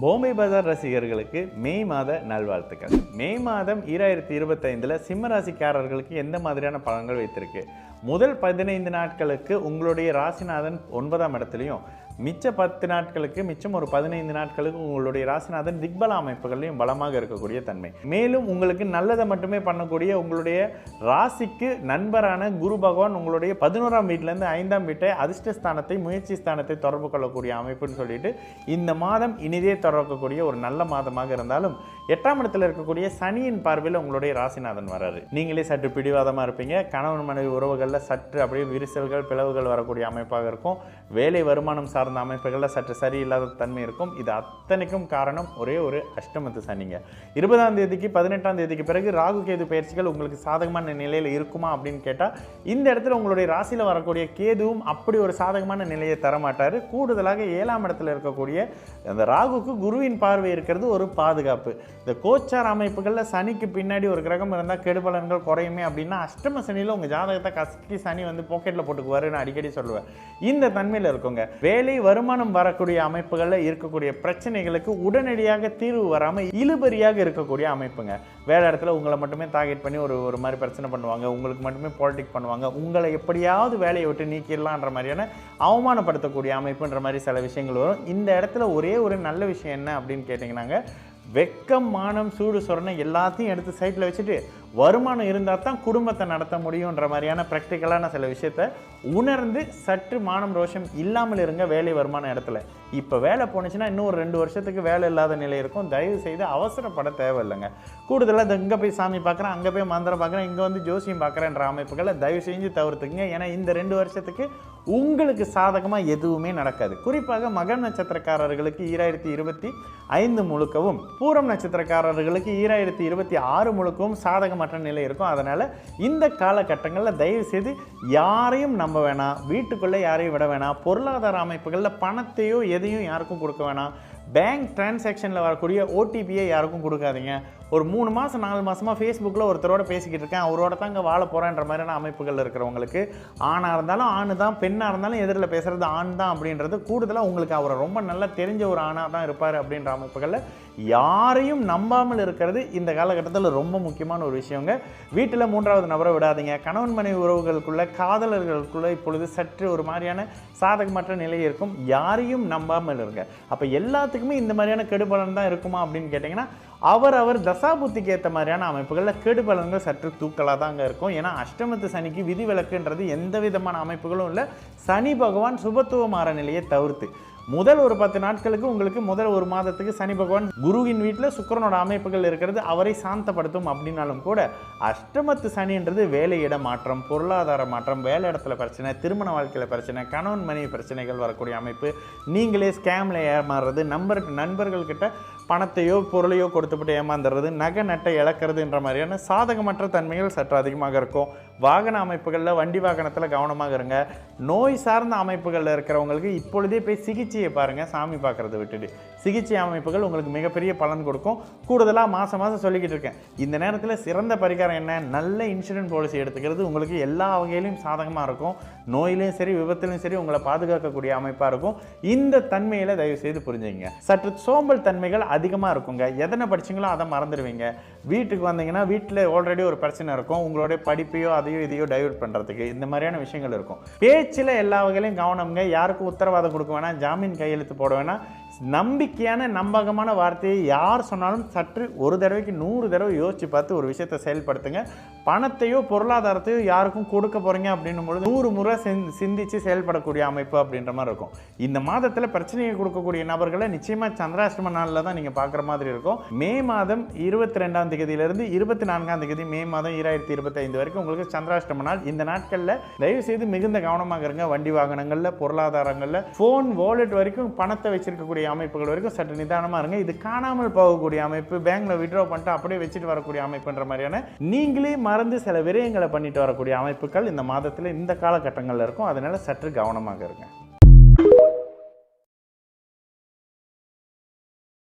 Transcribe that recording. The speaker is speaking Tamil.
பொம்மை பஜார் ரசிகர்களுக்கு மே மாத நல்வாழ்த்துக்கள். மே மாதம் 2025 சிம்ம ராசிக்காரர்களுக்கு எந்த மாதிரியான பலன்கள் வைத்திருக்கு? முதல் 15 நாட்களுக்கு உங்களுடைய ராசிநாதன் 9ஆம் இடத்துலையும், மிச்ச 10 நாட்களுக்கு, மிச்சம் ஒரு 15 நாட்களுக்கு உங்களுடைய ராசிநாதன் திக்பல அமைப்புகளையும் பலமாக இருக்கக்கூடிய தன்மை. மேலும் உங்களுக்கு நல்லதை மட்டுமே பண்ணக்கூடிய உங்களுடைய ராசிக்கு நண்பரான குரு பகவான் உங்களுடைய 11ஆம் வீட்டிலேருந்து 5ஆம் வீட்டை அதிர்ஷ்டஸ்தானத்தை, முயற்சி ஸ்தானத்தை தொடர்பு கொள்ளக்கூடிய அமைப்புன்னு சொல்லிட்டு இந்த மாதம் இனிதே தொடர்க்கக்கூடிய ஒரு நல்ல மாதமாக இருந்தாலும் 8ஆம் இடத்துல இருக்கக்கூடிய சனியின் பார்வையில் உங்களுடைய ராசிநாதன் வராரு. நீங்களே சற்று பிடிவாதமாக இருப்பீங்க. கணவன் மனைவி உறவுகளில் சற்று அப்படியே விரிசல்கள், பிளவுகள் வரக்கூடிய அமைப்பாக இருக்கும். வேலை வருமானம் சார்ந்த அமைப்புகளில் சற்று சரியில்லாத தன்மை இருக்கும். இது அத்தனைக்கும் காரணம் ஒரே ஒரு அஷ்டமத்து சனிங்க. 20ஆம் தேதிக்கு 18ஆம் தேதிக்கு பிறகு ராகு கேது பயிற்சிகள் உங்களுக்கு சாதகமான நிலையில் இருக்குமா அப்படின்னு கேட்டால், இந்த இடத்துல உங்களுடைய ராசியில் வரக்கூடிய கேதுவும் அப்படி ஒரு சாதகமான நிலையை தரமாட்டார். கூடுதலாக 7ஆம் இடத்துல இருக்கக்கூடிய அந்த ராகுக்கு குருவின் பார்வை இருக்கிறது ஒரு பாதுகாப்பு. இந்த கோச்சார் அமைப்புகளில் சனிக்கு பின்னாடி ஒரு கிரகம் இருந்தால் கெடுபலன்கள் குறையுமே அப்படின்னா, அஷ்டம சனியில் உங்கள் ஜாதகத்தை கசக்கி சனி வந்து பாக்கெட்டில் போட்டுக்குவாருன்னு அடிக்கடி சொல்லுவேன். இந்த தன்மையில் இருக்குங்க. வேலை வருமானம் வரக்கூடிய அமைப்புகளில் இருக்கக்கூடிய பிரச்சனைகளுக்கு உடனடியாக தீர்வு வராமல் இழுபறியாக இருக்கக்கூடிய அமைப்புங்க. வேலை இடத்துல உங்களை மட்டுமே டார்கெட் பண்ணி ஒரு மாதிரி பிரச்சனை பண்ணுவாங்க. உங்களுக்கு மட்டுமே பாலிடிக்ஸ் பண்ணுவாங்க. உங்களை எப்படியாவது வேலையை விட்டு நீக்கிடலான்ற மாதிரியான அவமானப்படுத்தக்கூடிய அமைப்புன்ற மாதிரி சில விஷயங்கள் வரும். இந்த இடத்துல ஒரே ஒரு நல்ல விஷயம் என்ன அப்படின்னு கேட்டிங்கன்னாங்க, வெக்கம், மானம், சூடு, சொரணை எல்லாத்தையும் எடுத்து சைட்டில் வச்சுட்டு வருமானம் இருந்தால் தான் குடும்பத்தை நடத்த முடியுன்ற மாதிரியான ப்ராக்டிக்கலான சில விஷயத்தை உணர்ந்து சற்று மானம் ரோஷம் இல்லாமல் இருங்க. வேலை வருமான இடத்துல இப்போ வேலை போணுச்சுன்னா இன்னும் ஒரு 2 வருஷத்துக்கு வேலை இல்லாத நிலை இருக்கும். தயவு செய்து அவசரப்பட தேவையில்லைங்க. கூடுதலாக இங்கே போய் சாமி பார்க்குறேன், அங்கே போய் மந்திரம் பார்க்குறேன், இங்கே வந்து ஜோசியம் பார்க்குறேன்ற அமைப்புகளை தயவு செஞ்சு தவிர்த்துக்குங்க. ஏன்னா இந்த 2 வருஷத்துக்கு உங்களுக்கு சாதகமாக எதுவுமே நடக்காது. குறிப்பாக மகம் நட்சத்திரக்காரர்களுக்கு 2025 முழுக்கவும், பூரம் நட்சத்திரக்காரர்களுக்கு 2026 முழுக்கவும் சாதகமற்ற நிலை இருக்கும். அதனால் இந்த காலகட்டங்களில் தயவு செய்து யாரையும் நம்ப வேணாம், வீட்டுக்குள்ளே யாரையும் விட வேணாம், பொருளாதார அமைப்புகளில் பணத்தையோ எதையும் யாருக்கும் கொடுக்க வேணாம். பேங்க் டிரான்சாக்ஷனில் வரக்கூடிய ஓடிபியை யாருக்கும் கொடுக்காதீங்க. ஒரு 3 மாதம் 4 மாதமாக ஃபேஸ்புக்கில் ஒருத்தரோட பேசிக்கிட்டு இருக்கேன், அவரோட தாங்க வாழ போகிறேன்ற மாதிரியான அமைப்புகள் இருக்கிறவங்களுக்கு, ஆணாக இருந்தாலும் ஆணு தான், பெண்ணாக இருந்தாலும் எதிரில் பேசுகிறது ஆண் தான் அப்படின்றது கூடுதலாக உங்களுக்கு அவரை ரொம்ப நல்லா தெரிஞ்ச ஒரு ஆணாக தான் இருப்பார் அப்படின்ற அமைப்புகளில் யாரையும் நம்பாமல் இருக்கிறது இந்த காலகட்டத்தில் ரொம்ப முக்கியமான ஒரு விஷயங்க. வீட்டில் 3வது நபரை விடாதீங்க. கணவன் மனைவி உறவுகளுக்குள்ள, காதலர்களுக்குள்ள இப்பொழுது சற்று ஒரு மாதிரியான சாதகமற்ற நிலை இருக்கும். யாரையும் நம்பாமல் இருங்க. அப்போ எல்லாத்துக்குமே இந்த மாதிரியான கெடுபலன் தான் இருக்குமா அப்படின்னு கேட்டிங்கன்னா, அவர் தசாபுத்திக்கு ஏற்ற மாதிரியான அமைப்புகளில் கெடுபலன்கள் சற்று தூக்கலாக தாங்க இருக்கும். ஏன்னா அஷ்டமத்து சனிக்கு விதிவிலக்குன்றது எந்த விதமான அமைப்புகளும் இல்லை. சனி பகவான் சுபத்துவமாற நிலையை தவிர்த்து முதல் ஒரு 10 நாட்களுக்கு உங்களுக்கு முதல் ஒரு மாதத்துக்கு சனி பகவான் குருவின் வீட்டில் சுக்கிரனோட அமைப்புகள் இருக்கிறது அவரை சாந்தப்படுத்தும். அப்படின்னாலும் கூட அஷ்டமத்து சனின்றது வேலையிட மாற்றம், பொருளாதார மாற்றம், வேலை இடத்துல பிரச்சனை, திருமண வாழ்க்கையில் பிரச்சனை, கணவன் மனைவி பிரச்சனைகள் வரக்கூடிய அமைப்பு, நீங்களே ஸ்கேமில் ஏமாறுறது, நண்பர்கள்கிட்ட பணத்தையோ பொருளையோ கொடுத்துப்பட்டு ஏமாந்துடுறது, நகை நட்டை இழக்கிறதுன்ற மாதிரியான சாதகமற்ற தன்மைகள் சற்று அதிகமாக இருக்கும். வாகன அமைப்புகளில், வண்டி வாகனத்தில் கவனமாக இருங்க. நோய் சார்ந்த அமைப்புகளில் இருக்கிறவங்களுக்கு இப்பொழுதே போய் சிகிச்சையை பாருங்கள். சாமி பார்க்குறத விட்டுட்டு சிகிச்சை அமைப்புகள் உங்களுக்கு மிகப்பெரிய பலன் கொடுக்கும். கூடுதலாக மாதம் சொல்லிக்கிட்டு இருக்கேன், இந்த நேரத்தில் சிறந்த பரிகாரம் என்ன, நல்ல இன்சூரன்ஸ் பாலிசி எடுத்துக்கிறது உங்களுக்கு எல்லா வகையிலையும் சாதகமாக இருக்கும். நோயிலையும் சரி, விபத்துலையும் சரி உங்களை பாதுகாக்கக்கூடிய அமைப்பாக இருக்கும். இந்த தன்மையில் தயவு செய்து புரிஞ்சுங்க. சற்று சோம்பல் தன்மைகள் அதிகமாக இருக்குங்க. எதனை படிச்சிங்களோ அதை மறந்துடுவீங்க. வீட்டுக்கு வந்தீங்கன்னா வீட்டில் ஆல்ரெடி ஒரு பிரச்சனை இருக்கும். உங்களுடைய படிப்பையோ அதையோ இதையோ டைவர்ட் பண்ணுறதுக்கு இந்த மாதிரியான விஷயங்கள் இருக்கும். பேச்சில் எல்லா வகையிலையும் கவனம்ங்க. யாருக்கும் உத்தரவாதம் கொடுக்க வேணாம், ஜாமீன் கையெழுத்து போட வேணாம். நம்பிக்கையான நம்பகமான வார்த்தையை யார் சொன்னாலும் சற்று ஒரு தடவைக்கு 100 தடவை யோசித்து பார்த்து ஒரு விஷயத்தை செயல்படுத்துங்க. பணத்தையோ பொருளாதாரத்தையோ யாருக்கும் கொடுக்க போகிறீங்க அப்படின்னும் பொழுது 100 முறை சிந்தித்து செயல்படக்கூடிய அமைப்பு அப்படின்ற மாதிரி இருக்கும். இந்த மாதத்தில் பிரச்சனையை கொடுக்கக்கூடிய நபர்களை நிச்சயமாக சந்திராஷ்டம நாளில் தான் நீங்கள் பார்க்குற மாதிரி இருக்கும். மே மாதம் 22ஆம் தேதியிலிருந்து 24ஆம் தேதி மே மாதம் 2025 வரைக்கும் உங்களுக்கு சந்திராஷ்டம நாள். இந்த நாட்களில் தயவு செய்து மிகுந்த கவனமாக இருங்க. வண்டி வாகனங்களில், பொருளாதாரங்களில், ஃபோன், வாலெட் வரைக்கும் பணத்தை வச்சிருக்கக்கூடிய அமைப்புகள் வரைக்கும் சற்று நிதானமாக இருங்க. இது காணாமல் போகக்கூடிய அமைப்பு, பேங்க்ல வித்ட்ரா பண்ணிட்டு அப்படியே வச்சுட்டு வரக்கூடிய அமைப்புன்ற மாதிரியான நீங்களே மறந்து சில விரயங்களை பண்ணிட்டு வரக்கூடிய அமைப்புகள் இந்த மாதத்தில் இந்த காலகட்டங்களில் இருக்கும். அதனால சற்று கவனமாக இருங்க.